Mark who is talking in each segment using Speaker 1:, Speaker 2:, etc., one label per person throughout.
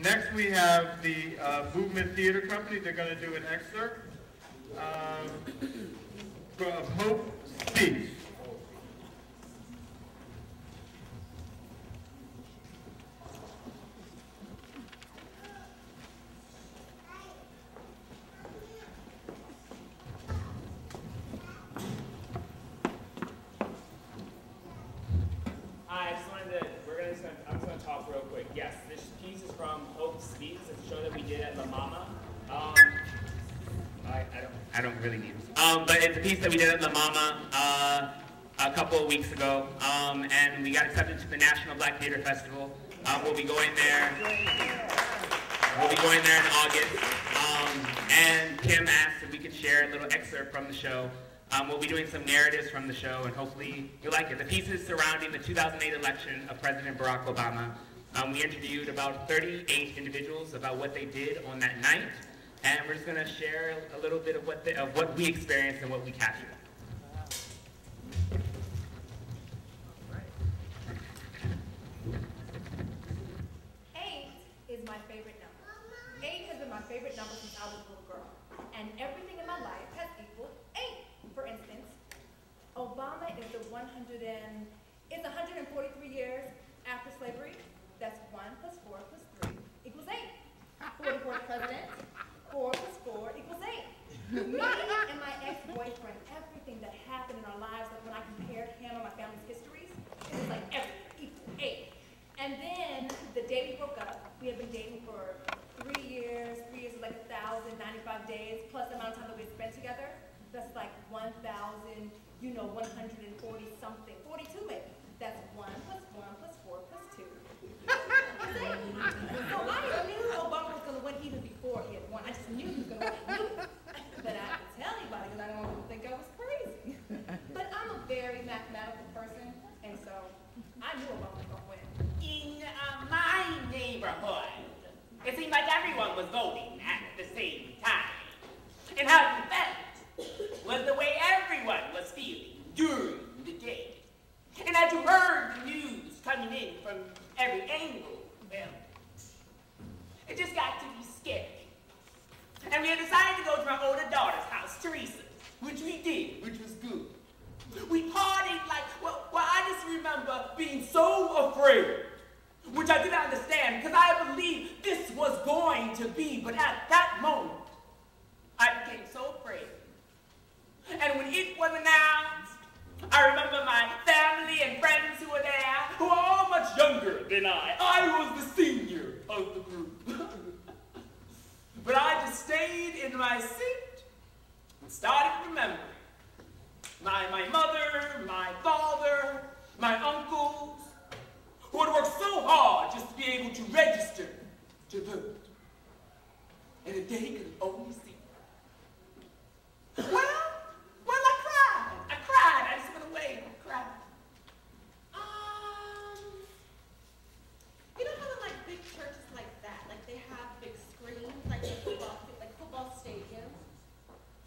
Speaker 1: Next we have the Movement Theater Company. They're going to do an excerpt of Hope Speaks.
Speaker 2: I'm just going to talk real quick. Yes, this piece is from Hope Speaks. It's a show that we did at La Mama. I don't really need it. But it's a piece that we did at La Mama a couple of weeks ago, and we got accepted to the National Black Theater Festival. We'll be going there. We'll be going there in August. And Kim asked if we could share a little excerpt from the show. We'll be doing some narratives from the show, and hopefully you'll like it. The piece is surrounding the 2008 election of President Barack Obama. We interviewed about 38 individuals about what they did on that night, and we're just going to share a little bit of what we experienced and what we captured.
Speaker 3: Eight is my favorite number. 8 has been my favorite number since I was a little girl, and everything in my life has equaled 8. For instance, Obama is it's 143 years after slavery. That's 1 plus 4 plus 3 equals 8. 44th president, 4 plus 4 equals 8. Me and my ex-boyfriend, everything that happened in our lives, like when I compared him and my family's histories, it was like everything equals 8. And then the day we broke up, we had been dating for 3 years. 3 years is like 1,095 days, plus the amount of time that we had spent together. That's like 1,000, 140 something, 42 maybe. That's 1 plus 1 plus 4 plus 2. So I knew Obama was going to win even before he had won. I just knew he was going to win. I knew it. But I didn't tell anybody because I didn't want people to think I was crazy. But I'm a very mathematical person, and so I knew Obama was going to win.
Speaker 4: In my neighborhood, it seemed like everyone was voting at the same time. And how it felt was the way everyone was feeling during the day. And as you heard the news coming in from every angle, well, it just got to be scary. And we had decided to go to my older daughter's house, Teresa, which we did, which was good. We partied like, well, I just remember being so afraid, which I didn't understand because I believed this was going to be, but at that moment, I became so afraid. And when it was announced, I remember my family and friends who were there, who were all much younger than I. I was the senior of the group. But I just stayed in my seat and started remembering my mother, my father, my uncles, who had worked so hard just to be able to register to vote. And if they could only see. Well, I cried. I just went away and cried.
Speaker 5: You know how in like big churches like that, like they have big screens, like football stadiums.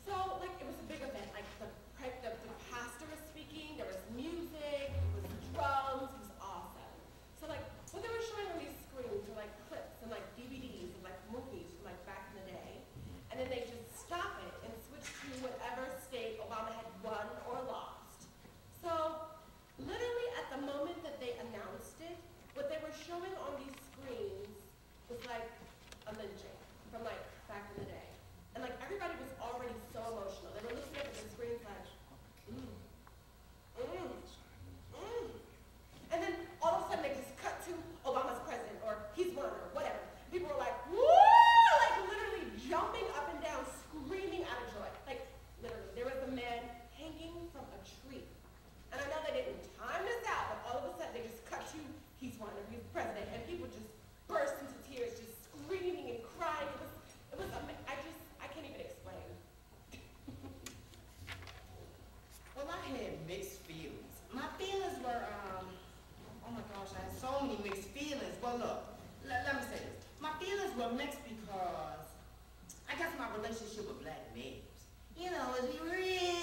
Speaker 5: So like it was a big event. Like the pastor was speaking. There was music. It was drums. It was awesome. So like what they were showing on these screens were like clips and like DVDs and like movies from like back in the day, and then they just stop it and switch to whatever state Obama had won or lost. So literally at the moment that they announced it, what they were showing on these screens was like a lynching from like back in the day. And like everybody was already so emotional. They were looking at the screens like, And then all of a sudden they just cut to Obama's president or he's won or whatever. People were like, woo! Like literally jumping up and down, screaming out of joy. Like literally, there was a man hanging from a tree. And I know they didn't time this out, but all of a sudden they just cut to he's won or he's president, and people just burst into tears, just screaming and crying. It was I can't even explain.
Speaker 6: Well, I had mixed feelings. My feelings were, oh my gosh, I had so many mixed feelings. But look, let me say this. My feelings were mixed because I guess my relationship with black males, you know, is really